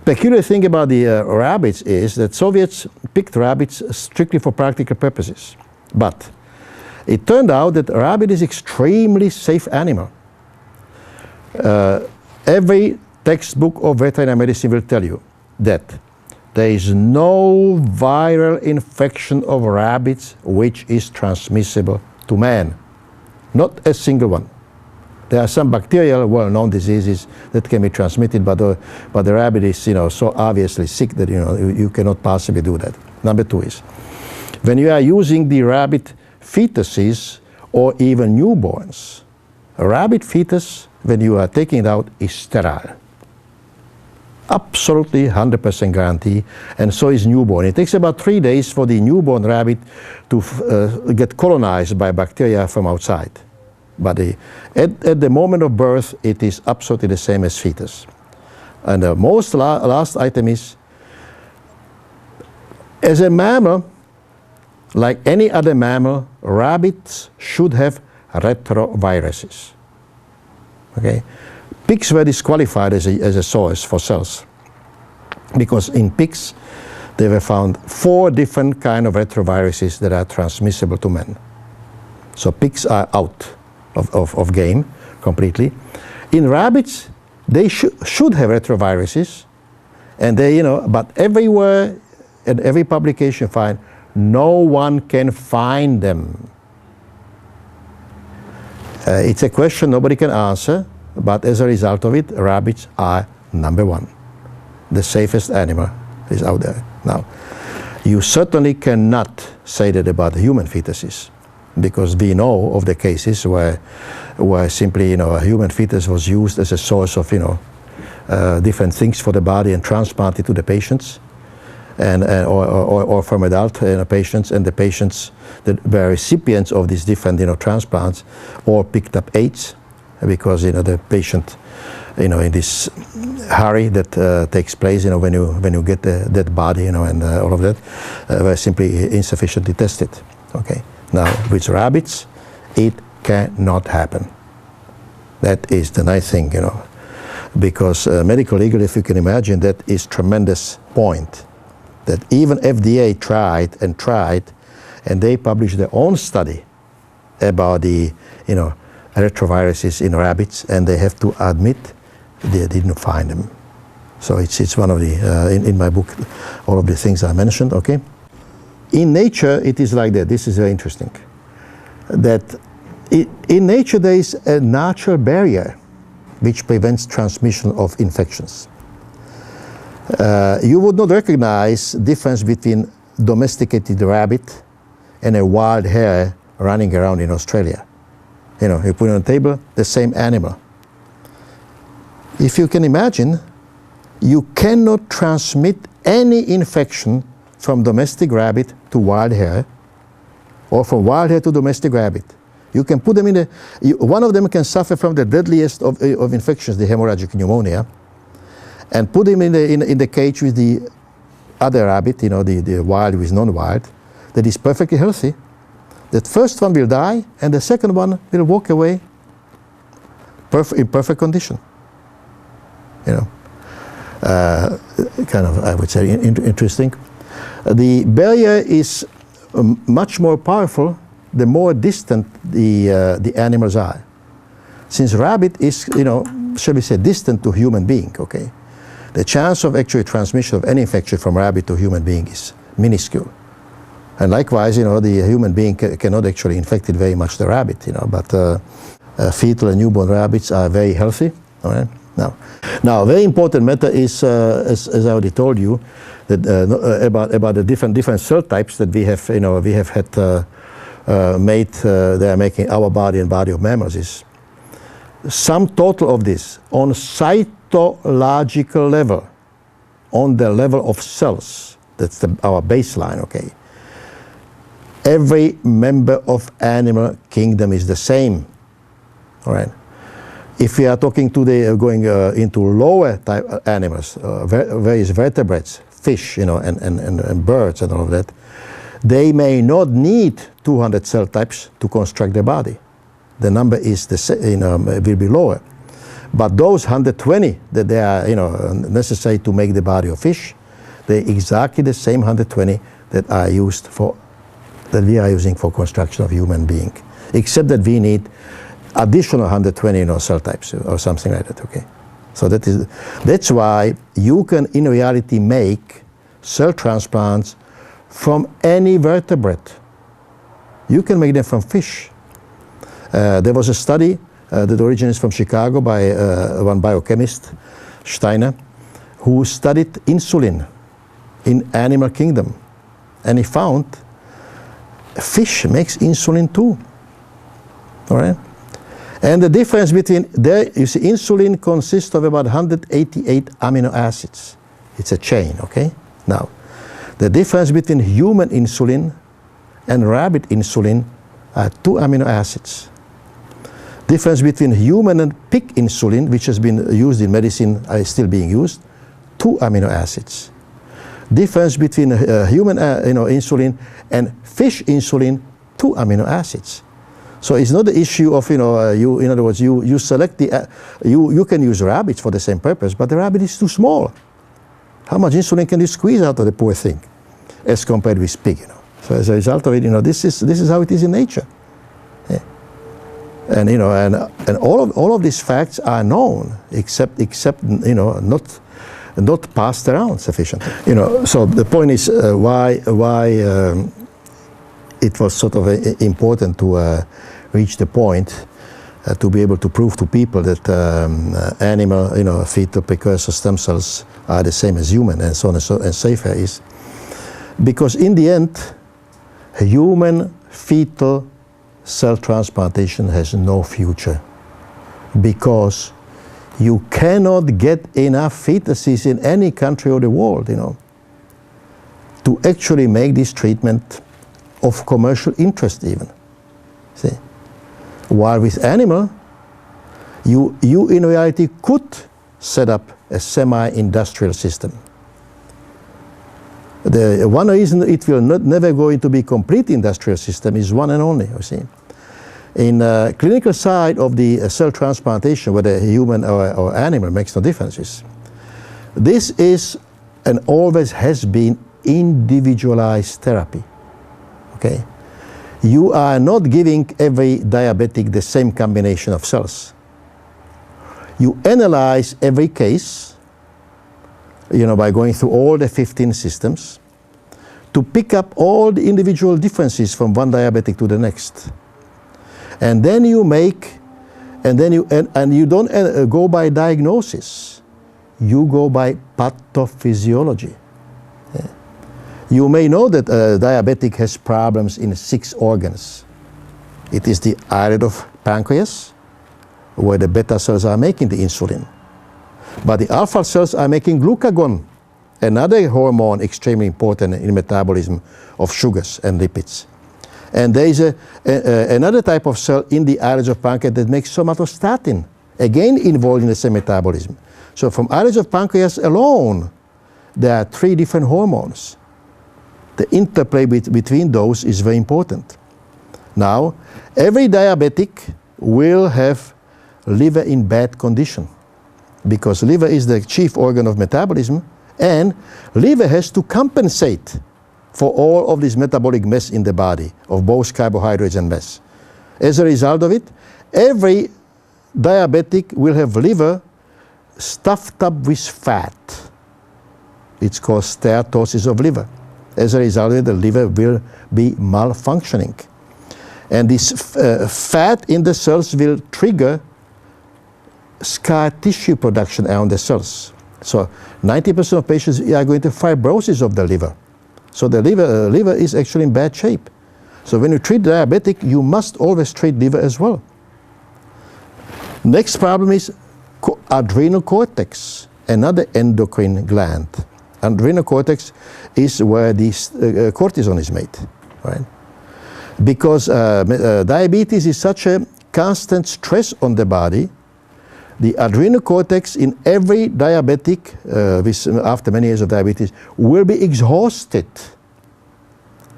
Peculiar thing about the rabbits is that Soviets picked rabbits strictly for practical purposes. But it turned out that a rabbit is extremely safe animal. Every textbook of veterinary medicine will tell you that there is no viral infection of rabbits which is transmissible to man. Not a single one. There are some bacterial, well-known diseases that can be transmitted, but the rabbit is, so obviously sick that you cannot possibly do that. Number two is, when you are using the rabbit fetuses or even newborns, a rabbit fetus, when you are taking it out, is sterile. Absolutely 100% guarantee, and so is newborn. It takes about 3 days for the newborn rabbit to get colonized by bacteria from outside. But at the moment of birth, it is absolutely the same as fetus. And the last item is, as a mammal, like any other mammal, rabbits should have retroviruses. Okay? Pigs were disqualified as a source for cells, because in pigs they were found 4 different kinds of retroviruses that are transmissible to men. So pigs are out of game completely. In rabbits, they should have retroviruses, and they, but everywhere in every publication find no one can find them. It's a question nobody can answer, but as a result of it, rabbits are number 1. The safest animal is out there. Now, you certainly cannot say that about human fetuses, because we know of the cases where simply, a human fetus was used as a source of, different things for the body and transplanted to the patients, or from adult patients, and the patients that were recipients of these different, transplants, or picked up AIDS, because, the patient, in this hurry that takes place, when you get the dead body, and all of that, were simply insufficiently tested. Okay. Now, with rabbits, it cannot happen. That is the nice thing, because medical legal, if you can imagine, that is tremendous point. That even FDA tried, and they published their own study about the, retroviruses in rabbits, and they have to admit they didn't find them. So it's one of the, in my book, all of the things I mentioned, okay? In nature, it is like that. This is very interesting. That in nature, there is a natural barrier which prevents transmission of infections. You would not recognize the difference between domesticated rabbit and a wild hare running around in Australia. You put it on the table, the same animal. If you can imagine, you cannot transmit any infection from domestic rabbit to wild hare, or from wild hare to domestic rabbit. You can put them in one of them can suffer from the deadliest of infections, the hemorrhagic pneumonia, and put him in the cage with the other rabbit, the wild with non-wild, that is perfectly healthy. That first one will die, and the second one will walk away in perfect condition. Kind of, I would say, interesting. The barrier is much more powerful the more distant the animals are. Since rabbit is, shall we say, distant to human being, okay? The chance of actually transmission of any infection from rabbit to human being is minuscule. And likewise, the human being cannot actually infect it very much, the rabbit, but fetal and newborn rabbits are very healthy, all right? Now, very important matter is, as I already told you, that about the different cell types that we have had made. They are making our body and body of mammals. Is sum total of this on cytological level, on the level of cells. That's our baseline. Okay. Every member of animal kingdom is the same. All right. If we are talking today, going into lower type animals, various vertebrates, fish, and birds and all of that, they may not need 200 cell types to construct their body. The number is will be lower. But those 120 that they are, necessary to make the body of fish, they're exactly the same 120 that we are using for construction of human being, except that we need additional 120 cell types or something like that. Okay, so that's why you can in reality make cell transplants from any vertebrate. You can make them from fish. There was a study that originates from Chicago by one biochemist, Steiner, who studied insulin in animal kingdom, and he found fish makes insulin too. All right, and the difference between there, you see, insulin consists of about 188 amino acids. It's a chain. Okay, now the difference between human insulin and rabbit insulin are 2 amino acids. Difference between human and pig insulin, which has been used in medicine, is still being used, 2 amino acids. Difference between human insulin and fish insulin, 2 amino acids. So it's not the issue of in other words, you select you can use rabbits for the same purpose, but the rabbit is too small. How much insulin can you squeeze out of the poor thing, as compared with pig? So as a result of it, this is how it is in nature. Yeah. And and all of these facts are known, except not passed around sufficiently. So the point is why it was sort of important to reach the point to be able to prove to people that animal, fetal precursor stem cells are the same as human, and so on and safer is, because in the end, human fetal cell transplantation has no future, because you cannot get enough fetuses in any country of the world, to actually make this treatment of commercial interest even. See? While with animal, you in reality could set up a semi-industrial system. The one reason it will never going to be complete industrial system is one and only, you see. In clinical side of the cell transplantation, whether human or animal makes no differences. This is and always has been individualized therapy. Okay, you are not giving every diabetic the same combination of cells. You analyze every case, by going through all the 15 systems to pick up all the individual differences from one diabetic to the next. And then you make, and you don't go by diagnosis. You go by pathophysiology. Yeah. You may know that a diabetic has problems in 6 organs. It is the islet of pancreas, where the beta cells are making the insulin. But the alpha cells are making glucagon, another hormone extremely important in metabolism of sugars and lipids. And there is another type of cell in the islets of pancreas that makes somatostatin, again involved in the same metabolism. So from islets of pancreas alone, there are 3 different hormones. The interplay between those is very important. Now, every diabetic will have liver in bad condition, because liver is the chief organ of metabolism, and liver has to compensate for all of this metabolic mess in the body of both carbohydrates and mess. As a result of it, every diabetic will have liver stuffed up with fat. It's called steatosis of liver. As a result of it, the liver will be malfunctioning. And this fat in the cells will trigger scar tissue production around the cells. So 90% of patients are going to fibrosis of the liver. So the liver is actually in bad shape. So when you treat diabetic, you must always treat liver as well. Next problem is adrenal cortex, another endocrine gland. Adrenal cortex is where this cortisol is made, right? Because diabetes is such a constant stress on the body, the adrenal cortex in every diabetic after many years of diabetes will be exhausted.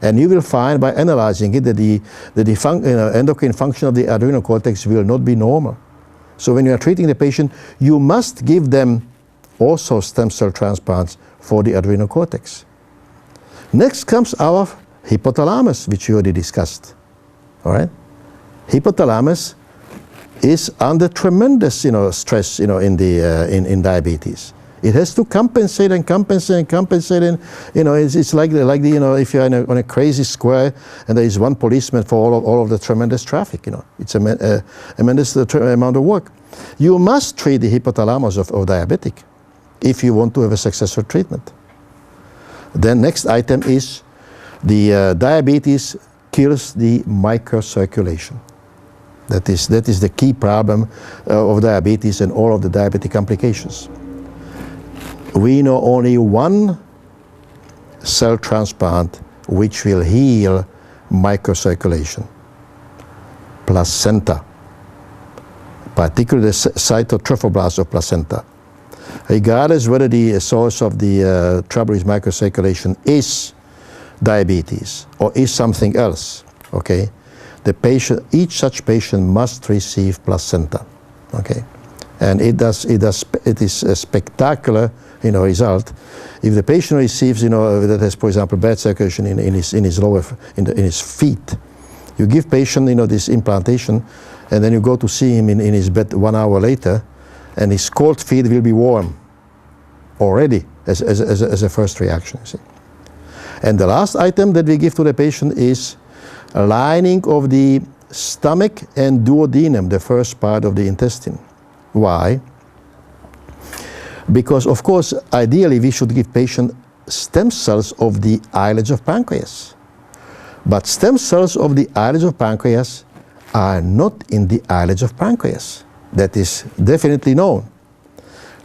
And you will find by analyzing it that the endocrine function of the adrenal cortex will not be normal. So when you are treating the patient, you must give them also stem cell transplants for the adrenal cortex. Next comes our hypothalamus, which you already discussed. All right? Hypothalamus is under tremendous, stress, in diabetes. It has to compensate and compensate and compensate, and it's like the if you're on a crazy square and there is one policeman for all of the tremendous traffic. It's a tremendous amount of work. You must treat the hypothalamus of diabetic if you want to have a successful treatment. Then next item is the diabetes kills the microcirculation. That is the key problem of diabetes and all of the diabetic complications. We know only one cell transplant which will heal microcirculation: placenta, particularly the cytotrophoblast of placenta. Regardless whether the source of the trouble with microcirculation is diabetes or is something else, okay, each such patient must receive placenta, okay, and it is a spectacular result. If the patient receives that has, for example, bad circulation in his feet, you give patient this implantation, and then you go to see him in his bed 1 hour later, and his cold feet will be warm already as a first reaction. See? And the last item that we give to the patient is a lining of the stomach and duodenum, the first part of the intestine. Why? Because, of course, ideally we should give patient stem cells of the islets of pancreas. But stem cells of the islets of pancreas are not in the islets of pancreas. That is definitely known.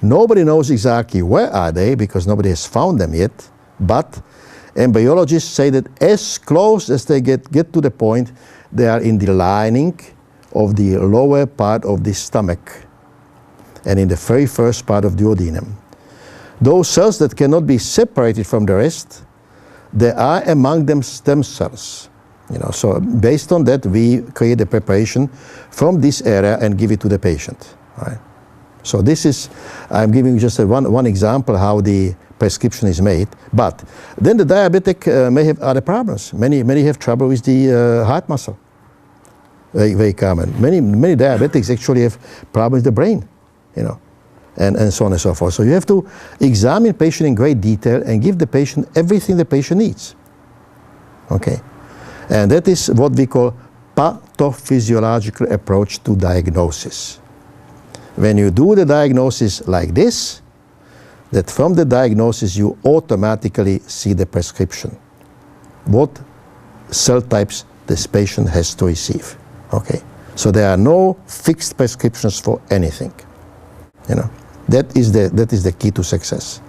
Nobody knows exactly where are they because nobody has found them yet, but embryologists say that as close as they get to the point, they are in the lining of the lower part of the stomach and in the very first part of duodenum. Those cells that cannot be separated from the rest, there are among them stem cells. So based on that, we create a preparation from this area and give it to the patient. Right? So this is, I'm giving you just one example how the prescription is made. But then the diabetic may have other problems. Many have trouble with the heart muscle. Very common. Many diabetics actually have problems with the brain, and so on and so forth. So you have to examine patient in great detail and give the patient everything the patient needs. Okay. And that is what we call pathophysiological approach to diagnosis. When you do the diagnosis like this, that from the diagnosis you automatically see the prescription. What cell types this patient has to receive. Okay. So there are no fixed prescriptions for anything. That is the key to success.